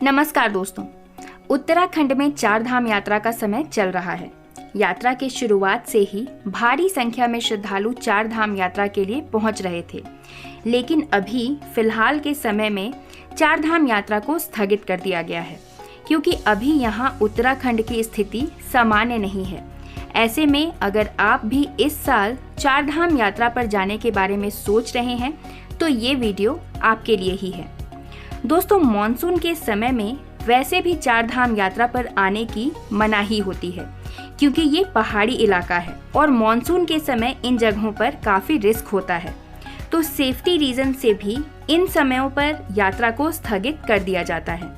नमस्कार दोस्तों। उत्तराखंड में चार धाम यात्रा का समय चल रहा है। यात्रा के शुरुआत से ही भारी संख्या में श्रद्धालु चार धाम यात्रा के लिए पहुंच रहे थे, लेकिन अभी फिलहाल के समय में चार धाम यात्रा को स्थगित कर दिया गया है, क्योंकि अभी यहां उत्तराखंड की स्थिति सामान्य नहीं है। ऐसे में अगर आप भी इस साल चार धाम यात्रा पर जाने के बारे में सोच रहे हैं तो ये वीडियो आपके लिए ही है। दोस्तों, मॉनसून के समय में वैसे भी चार धाम यात्रा पर आने की मनाही होती है, क्योंकि ये पहाड़ी इलाका है और मॉनसून के समय इन जगहों पर काफ़ी रिस्क होता है। तो सेफ्टी रीजन से भी इन समयों पर यात्रा को स्थगित कर दिया जाता है।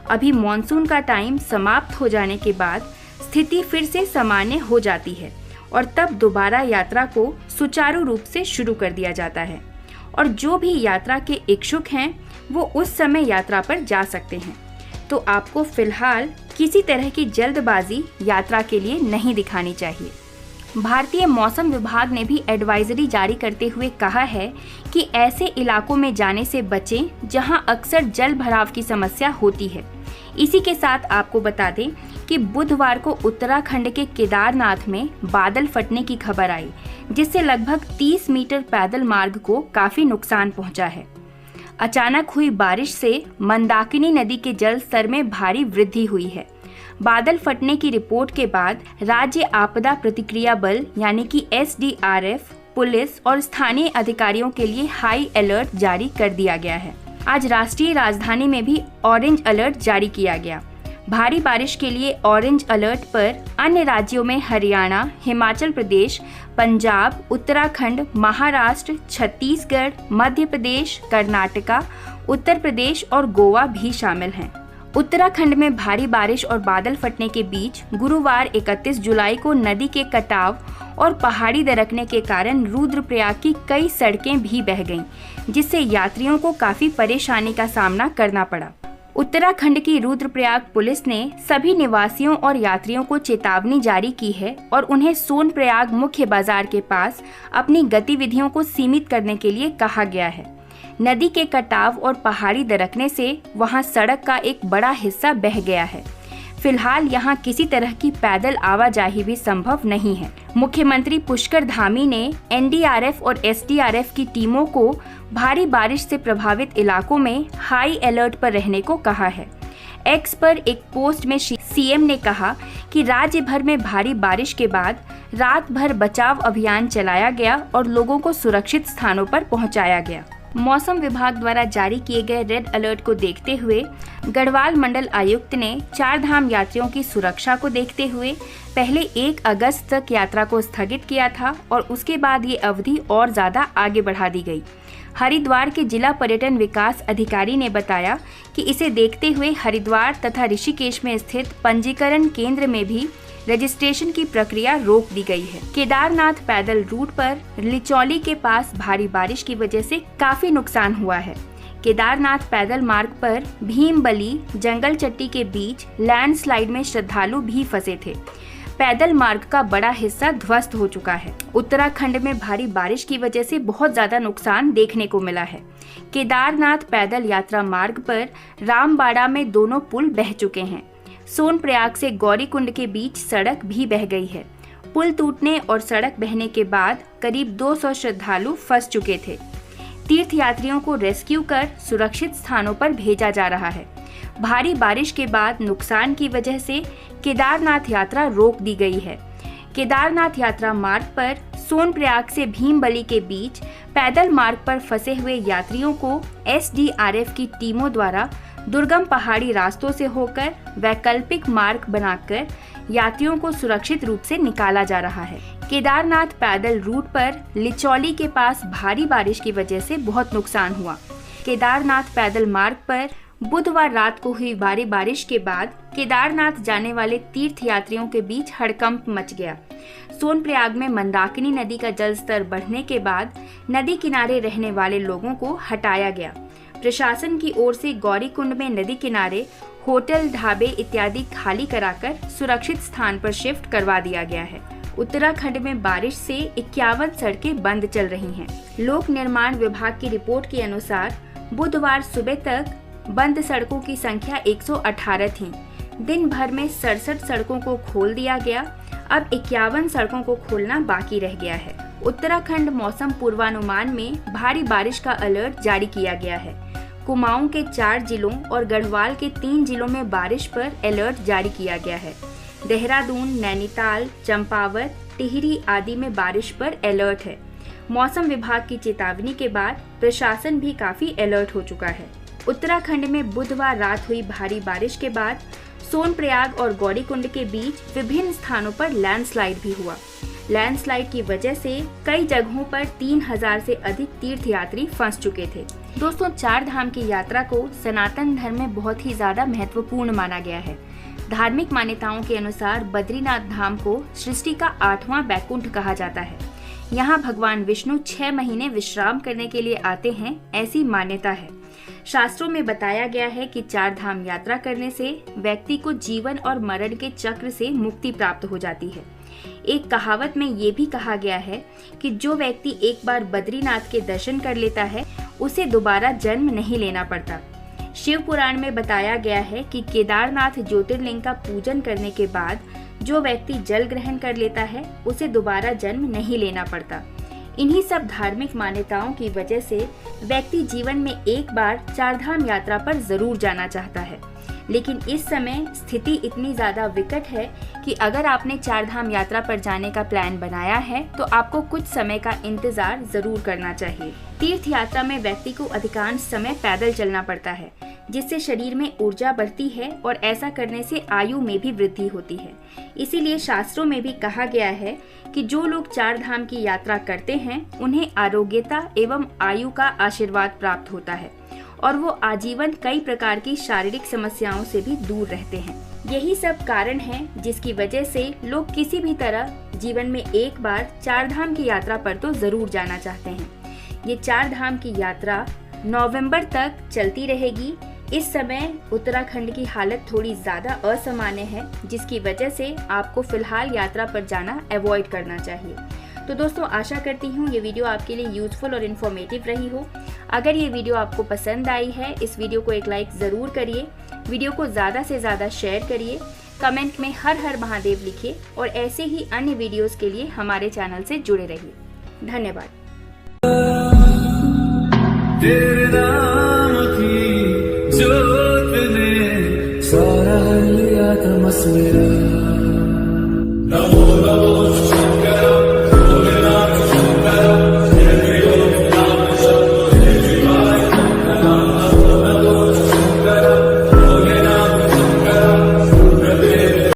अभी मॉनसून का टाइम समाप्त हो जाने के बाद स्थिति फिर से सामान्य हो जाती है और तब दोबारा यात्रा को सुचारू रूप से शुरू कर दिया जाता है और जो भी यात्रा के इच्छुक हैं वो उस समय यात्रा पर जा सकते हैं। तो आपको फिलहाल किसी तरह की जल्दबाजी यात्रा के लिए नहीं दिखानी चाहिए। भारतीय मौसम विभाग ने भी एडवाइजरी जारी करते हुए कहा है कि ऐसे इलाकों में जाने से बचें जहां अक्सर जल भराव की समस्या होती है। इसी के साथ आपको बता दें कि बुधवार को उत्तराखंड के केदारनाथ में बादल फटने की खबर आई, जिससे लगभग 30 मीटर पैदल मार्ग को काफी नुकसान पहुंचा है। अचानक हुई बारिश से मंदाकिनी नदी के जल स्तर में भारी वृद्धि हुई है। बादल फटने की रिपोर्ट के बाद राज्य आपदा प्रतिक्रिया बल यानी कि SDRF, पुलिस और स्थानीय अधिकारियों के लिए हाई अलर्ट जारी कर दिया गया है। आज राष्ट्रीय राजधानी में भी ऑरेंज अलर्ट जारी किया गया। भारी बारिश के लिए ऑरेंज अलर्ट पर अन्य राज्यों में हरियाणा, हिमाचल प्रदेश, पंजाब, उत्तराखंड, महाराष्ट्र, छत्तीसगढ़, मध्य प्रदेश, कर्नाटका, उत्तर प्रदेश और गोवा भी शामिल हैं। उत्तराखंड में भारी बारिश और बादल फटने के बीच गुरुवार 31 जुलाई को नदी के कटाव और पहाड़ी दरकने के कारण रुद्रप्रयाग की कई सड़कें भी बह गईं, जिससे यात्रियों को काफी परेशानी का सामना करना पड़ा। उत्तराखंड की रुद्रप्रयाग पुलिस ने सभी निवासियों और यात्रियों को चेतावनी जारी की है और उन्हें सोनप्रयाग मुख्य बाजार के पास अपनी गतिविधियों को सीमित करने के लिए कहा गया है। नदी के कटाव और पहाड़ी दरकने से वहां सड़क का एक बड़ा हिस्सा बह गया है। फिलहाल यहां किसी तरह की पैदल आवाजाही भी संभव नहीं है। मुख्यमंत्री पुष्कर धामी ने NDRF और SDRF की टीमों को भारी बारिश से प्रभावित इलाकों में हाई अलर्ट पर रहने को कहा है। एक्स पर एक पोस्ट में CM ने कहा कि राज्य भर में भारी बारिश के बाद रात भर बचाव अभियान चलाया गया और लोगों को सुरक्षित स्थानों पर पहुंचाया गया। मौसम विभाग द्वारा जारी किए गए रेड अलर्ट को देखते हुए गढ़वाल मंडल आयुक्त ने चार धाम यात्रियों की सुरक्षा को देखते हुए पहले 1 अगस्त तक यात्रा को स्थगित किया था और उसके बाद ये अवधि और ज्यादा आगे बढ़ा दी गई। हरिद्वार के जिला पर्यटन विकास अधिकारी ने बताया कि इसे देखते हुए हरिद्वार तथा ऋषिकेश में स्थित पंजीकरण केंद्र में भी रजिस्ट्रेशन की प्रक्रिया रोक दी गई है। केदारनाथ पैदल रूट पर लिचौली के पास भारी बारिश की वजह से काफी नुकसान हुआ है। केदारनाथ पैदल मार्ग पर भीमबली जंगल चट्टी के बीच लैंडस्लाइड में श्रद्धालु भी फंसे थे। पैदल मार्ग का बड़ा हिस्सा ध्वस्त हो चुका है। उत्तराखंड में भारी बारिश की वजह से बहुत ज्यादा नुकसान देखने को मिला है। केदारनाथ पैदल यात्रा मार्ग पर रामबाड़ा में दोनों पुल बह चुके हैं। सोनप्रयाग से गौरीकुंड के बीच सड़क भी बह गई है। पुल टूटने और सड़क बहने के बाद करीब 200 श्रद्धालु फंस चुके थे। तीर्थयात्रियों को रेस्क्यू कर सुरक्षित स्थानों पर भेजा जा रहा है। भारी बारिश के बाद नुकसान की वजह से केदारनाथ यात्रा रोक दी गई है। केदारनाथ यात्रा मार्ग पर सोनप्रयाग से भीमबली के बीच पैदल मार्ग पर फंसे हुए यात्रियों को SDRF की टीमों द्वारा दुर्गम पहाड़ी रास्तों से होकर वैकल्पिक मार्ग बनाकर यात्रियों को सुरक्षित रूप से निकाला जा रहा है। केदारनाथ पैदल रूट पर लिचौली के पास भारी बारिश की वजह से बहुत नुकसान हुआ। केदारनाथ पैदल मार्ग पर बुधवार रात को हुई भारी बारिश के बाद केदारनाथ जाने वाले तीर्थयात्रियों के बीच हड़कंप मच गया। सोनप्रयाग में मंदाकिनी नदी का जल स्तर बढ़ने के बाद नदी किनारे रहने वाले लोगों को हटाया गया। प्रशासन की ओर से गौरीकुंड में नदी किनारे होटल, ढाबे इत्यादि खाली कराकर सुरक्षित स्थान पर शिफ्ट करवा दिया गया है। उत्तराखंड में बारिश से 51 सड़कें बंद चल रही हैं। लोक निर्माण विभाग की रिपोर्ट के अनुसार बुधवार सुबह तक बंद सड़कों की संख्या 118 थी। दिन भर में 67 सड़कों को खोल दिया गया। अब 51 सड़कों को खोलना बाकी रह गया है। उत्तराखंड मौसम पूर्वानुमान में भारी बारिश का अलर्ट जारी किया गया है। कुमाऊं के 4 जिलों और गढ़वाल के 3 जिलों में बारिश पर अलर्ट जारी किया गया है। देहरादून, नैनीताल, चंपावत, टिहरी आदि में बारिश पर अलर्ट है। मौसम विभाग की चेतावनी के बाद प्रशासन भी काफी अलर्ट हो चुका है। उत्तराखंड में बुधवार रात हुई भारी बारिश के बाद सोनप्रयाग और गौरीकुंड के बीच विभिन्न स्थानों पर लैंडस्लाइड भी हुआ। लैंडस्लाइड की वजह से कई जगहों पर 3000 से अधिक तीर्थयात्री फंस चुके थे। दोस्तों, 4 धाम की यात्रा को सनातन धर्म में बहुत ही ज्यादा महत्वपूर्ण माना गया है। धार्मिक मान्यताओं के अनुसार बद्रीनाथ धाम को सृष्टि का 8वां बैकुंठ कहा जाता है। यहाँ भगवान विष्णु 6 महीने विश्राम करने के लिए आते हैं, ऐसी मान्यता है। शास्त्रों में बताया गया है कि 4 धाम यात्रा करने से व्यक्ति को जीवन और मरण के चक्र से मुक्ति प्राप्त हो जाती है। एक कहावत में ये भी कहा गया है कि जो व्यक्ति एक बार बद्रीनाथ के दर्शन कर लेता है उसे दोबारा जन्म नहीं लेना पड़ता। शिव पुराण में बताया गया है कि केदारनाथ ज्योतिर्लिंग का पूजन करने के बाद जो व्यक्ति जल ग्रहण कर लेता है उसे दोबारा जन्म नहीं लेना पड़ता। इन्हीं सब धार्मिक मान्यताओं की वजह से व्यक्ति जीवन में एक बार 4 धाम यात्रा पर जरूर जाना चाहता है। लेकिन इस समय स्थिति इतनी ज्यादा विकट है कि अगर आपने 4 धाम यात्रा पर जाने का प्लान बनाया है तो आपको कुछ समय का इंतजार जरूर करना चाहिए। तीर्थ यात्रा में व्यक्ति को अधिकांश समय पैदल चलना पड़ता है, जिससे शरीर में ऊर्जा बढ़ती है और ऐसा करने से आयु में भी वृद्धि होती है। इसीलिए शास्त्रों में भी कहा गया है कि जो लोग 4 धाम की यात्रा करते हैं उन्हें आरोग्यता एवं आयु का आशीर्वाद प्राप्त होता है और वो आजीवन कई प्रकार की शारीरिक समस्याओं से भी दूर रहते हैं। यही सब कारण है जिसकी वजह से लोग किसी भी तरह जीवन में एक बार 4 धाम की यात्रा पर तो जरूर जाना चाहते हैं। ये 4 धाम की यात्रा नवंबर तक चलती रहेगी। इस समय उत्तराखंड की हालत थोड़ी ज़्यादा असामान्य है, जिसकी वजह से आपको फिलहाल यात्रा पर जाना अवॉइड करना चाहिए। तो दोस्तों, आशा करती हूँ ये वीडियो आपके लिए यूजफुल और इन्फॉर्मेटिव रही हो। अगर ये वीडियो आपको पसंद आई है, इस वीडियो को एक लाइक ज़रूर करिए, वीडियो को ज़्यादा से ज़्यादा शेयर करिए, कमेंट में हर हर महादेव लिखिए और ऐसे ही अन्य वीडियोस के लिए हमारे चैनल से जुड़े रहिए। धन्यवाद। तेरे नाम की जोत ने सारा लिया था मसमेरा। नमो नमो